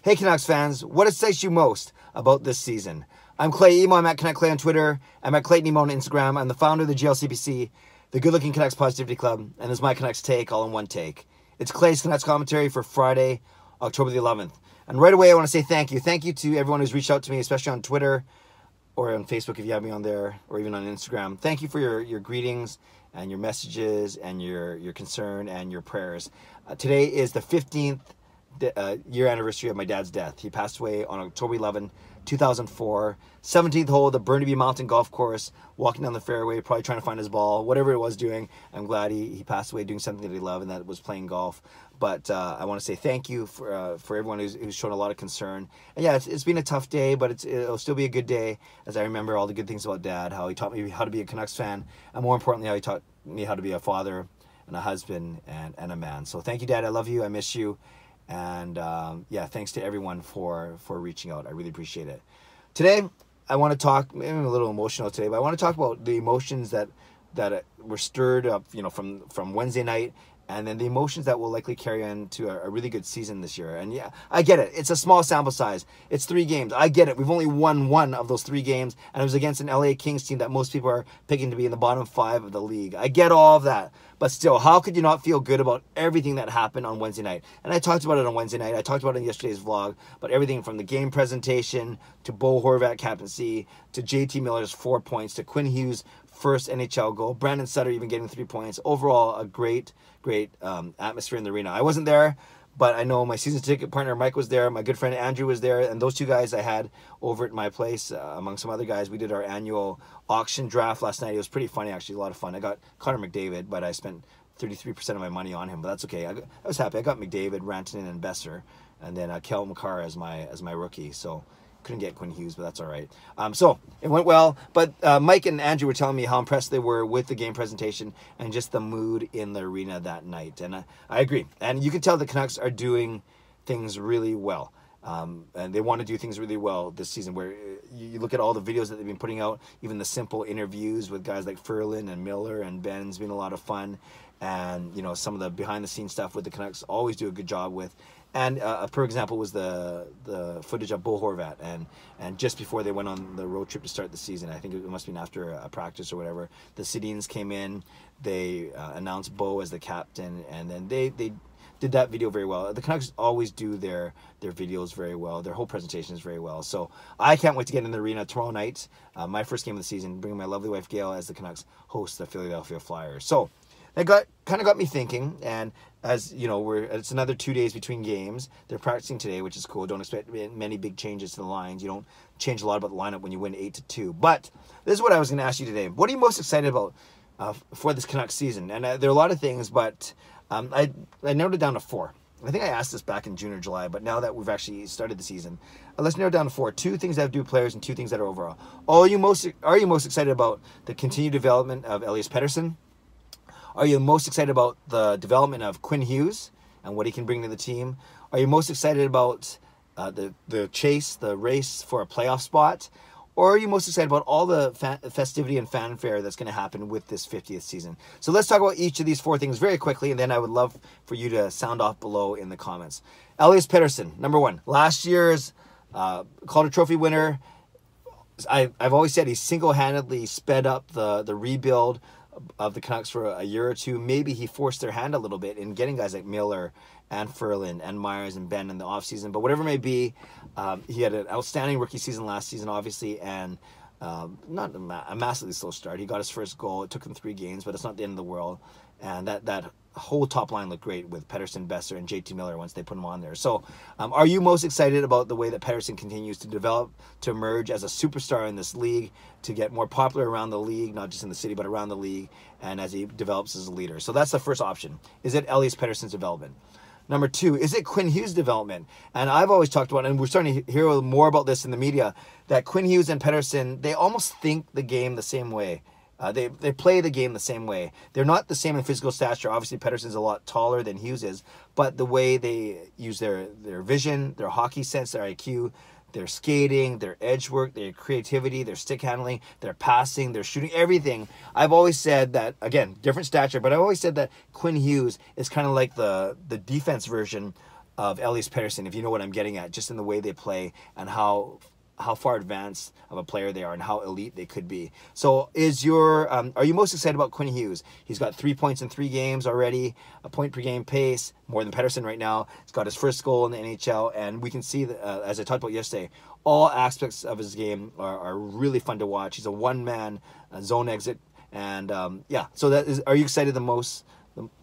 Hey Canucks fans, what excites you most about this season? I'm Clay Emo, I'm at Canuck Clay on Twitter, I'm at Clayton Emo on Instagram, I'm the founder of the GLCPC, the Good Looking Canucks Positivity Club, and this is my Canucks take, all in one take. It's Clay's Canucks commentary for Friday, October the 11th. And right away I want to say thank you. Thank you to everyone who's reached out to me, especially on Twitter, or on Facebook if you have me on there, or even on Instagram. Thank you for your greetings and your messages and your concern and your prayers. Today is the 15th year anniversary of my dad's death. He passed away on October 11, 2004. 17th hole of the Burnaby Mountain Golf Course, walking down the fairway, probably trying to find his ball, whatever it was doing. I'm glad he passed away doing something that he loved, and that was playing golf. But I want to say thank you for everyone who's shown a lot of concern. And yeah, it's been a tough day, but it'll still be a good day as I remember all the good things about Dad, how he taught me how to be a Canucks fan, and more importantly, how he taught me how to be a father and a husband and a man. So thank you, Dad. I love you. I miss you. And yeah, thanks to everyone for reaching out. I really appreciate it. Today, I want to talk, maybe I'm a little emotional today, but I want to talk about the emotions that were stirred up, from Wednesday night, and then the emotions that will likely carry on to a really good season this year. And yeah, I get it. It's a small sample size. It's 3 games. I get it. We've only won 1 of those 3 games, and it was against an LA Kings team that most people are picking to be in the bottom 5 of the league. I get all of that. But still, how could you not feel good about everything that happened on Wednesday night? And I talked about it on Wednesday night. I talked about it in yesterday's vlog. But everything from the game presentation, to Bo Horvat captaincy, to JT Miller's 4 points, to Quinn Hughes' first NHL goal, Brandon Sutter even getting 3 points. Overall, a great atmosphere in the arena. I wasn't there, but I know my season ticket partner Mike was there. My good friend Andrew was there, and those 2 guys I had over at my place, among some other guys. We did our annual auction draft last night. It was pretty funny, actually, a lot of fun. I got Connor McDavid, but I spent 33% of my money on him, but that's okay. I was happy. I got McDavid, Rantanen, and Besser, and then Kel McCarr as my rookie. So couldn't get Quinn Hughes, but that's all right. So it went well, but Mike and Andrew were telling me how impressed they were with the game presentation and just the mood in the arena that night. And I agree. And you can tell the Canucks are doing things really well. And they want to do things really well this season, where you look at all the videos that they've been putting out, even the simple interviews with guys like Ferland and Miller and Ben's been a lot of fun. And, some of the behind-the-scenes stuff with the Canucks always do a good job with. And for example was the footage of Bo Horvat, and just before they went on the road trip to start the season, I think it must have been after a practice or whatever, the Sedins came in, they announced Bo as the captain, and then they did that video very well. The Canucks always do their videos very well. Their whole presentation is very well. So I can't wait to get in the arena tomorrow night, my first game of the season, bringing my lovely wife Gail as the Canucks host the Philadelphia Flyers. So that kind of got me thinking, and as you know, it's another 2 days between games. They're practicing today, which is cool. Don't expect many big changes to the lines. You don't change a lot about the lineup when you win 8-2. But this is what I was going to ask you today. What are you most excited about for this Canucks season? And there are a lot of things, but I narrowed it down to 4. I think I asked this back in June or July, but now that we've actually started the season, let's narrow it down to 4. 2 things that have to do with players and 2 things that are overall. Are you most excited about the continued development of Elias Pettersson? Are you most excited about the development of Quinn Hughes and what he can bring to the team? Are you most excited about the race for a playoff spot? Or are you most excited about all the festivity and fanfare that's going to happen with this 50th season? So let's talk about each of these 4 things very quickly, and then I would love for you to sound off below in the comments. Elias Pettersson, number 1. Last year's Calder Trophy winner. I've always said he single-handedly sped up the rebuild of the Canucks for a year or 2. Maybe he forced their hand a little bit in getting guys like Miller and Ferland and Myers and Ben in the offseason. But whatever it may be, he had an outstanding rookie season last season, obviously, and not a massively slow start. He got his first goal. It took him 3 games, but it's not the end of the world. And that whole top line looked great with Pettersson, Besser, and JT Miller once they put him on there. So are you most excited about the way that Pettersson continues to develop, to emerge as a superstar in this league, to get more popular around the league, not just in the city, but around the league, and as he develops as a leader? So that's the first option. Is it Elias Pettersson's development? Number 2, is it Quinn Hughes' development? And I've always talked about, and we're starting to hear more about this in the media, that Quinn Hughes and Pettersson, they almost think the game the same way. They play the game the same way. They're not the same in physical stature. Obviously, Pettersson's a lot taller than Hughes is, but the way they use their vision, their hockey sense, their IQ, their skating, their edge work, their creativity, their stick handling, their passing, their shooting, everything. I've always said that, again, different stature, but I've always said that Quinn Hughes is kind of like the defense version of Elias Pettersson, if you know what I'm getting at, just in the way they play and how far advanced of a player they are and how elite they could be. So are you most excited about Quinn Hughes? He's got 3 points in 3 games already, a point per game pace, more than Pettersson right now. He's got his first goal in the NHL, and we can see that, as I talked about yesterday, all aspects of his game are really fun to watch. He's a one-man zone exit, and so are you excited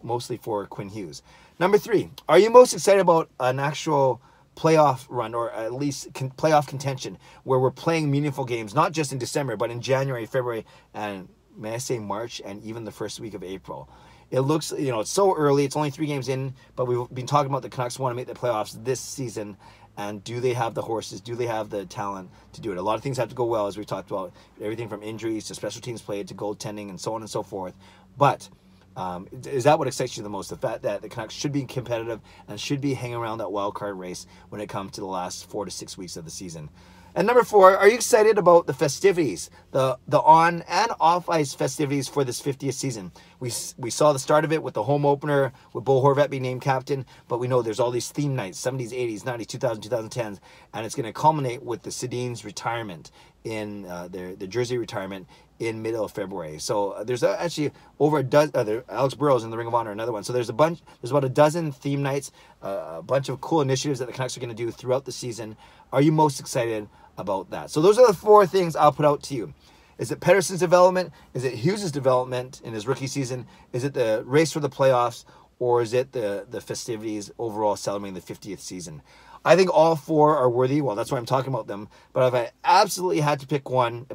mostly for Quinn Hughes? Number 3, are you most excited about an actual playoff run, or at least playoff contention, where we're playing meaningful games, not just in December, but in January, February, and may I say March, and even the first week of April? It looks, it's so early. It's only 3 games in, but we've been talking about the Canucks want to make the playoffs this season. And do they have the horses? Do they have the talent to do it? A lot of things have to go well, as we talked about, everything from injuries to special teams played to goaltending and so on and so forth. But is that what excites you the most? The fact that the Canucks should be competitive and should be hanging around that wild card race when it comes to the last 4 to 6 weeks of the season. And number 4, are you excited about the festivities, the on and off ice festivities for this 50th season? We saw the start of it with the home opener with Bo Horvat being named captain, but we know there's all these theme nights, 70s, 80s, 90s, 2000s, 2010s, and it's going to culminate with the Sedin's retirement in the jersey retirement in middle of February. So there's actually over a dozen, Alex Burrows in the Ring of Honor, another one. So there's about a dozen theme nights, a bunch of cool initiatives that the Canucks are going to do throughout the season. Are you most excited about that? So those are the 4 things I'll put out to you. Is it Pettersson's development? Is it Hughes' development in his rookie season? Is it the race for the playoffs? Or is it the festivities overall celebrating the 50th season? I think all 4 are worthy. Well, that's why I'm talking about them. But if I absolutely had to pick one,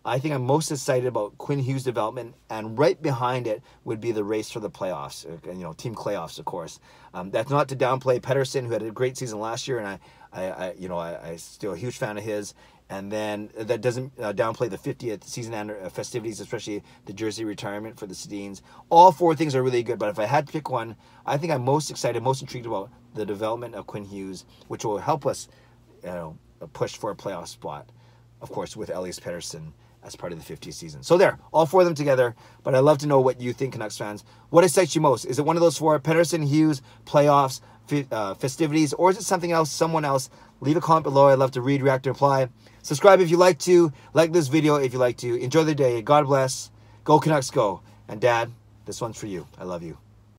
I think I'm most excited about Quinn Hughes' development, and right behind it would be the race for the playoffs, and team playoffs, of course. That's not to downplay Pettersson, who had a great season last year, and I still a huge fan of his. And then that doesn't downplay the 50th season festivities, especially the jersey retirement for the Sedins. All 4 things are really good, but if I had to pick one, I think I'm most excited, most intrigued about the development of Quinn Hughes, which will help us push for a playoff spot, of course, with Elias Pettersson as part of the 50th season. So there, all 4 of them together, but I'd love to know what you think, Canucks fans. What excites you most? Is it one of those 4, Pettersson, Hughes, playoffs, festivities, or is it something else, someone else? Leave a comment below. I'd love to read, react, and reply. Subscribe if you like to. Like this video if you like to. Enjoy the day. God bless. Go Canucks, go. And Dad, this one's for you. I love you.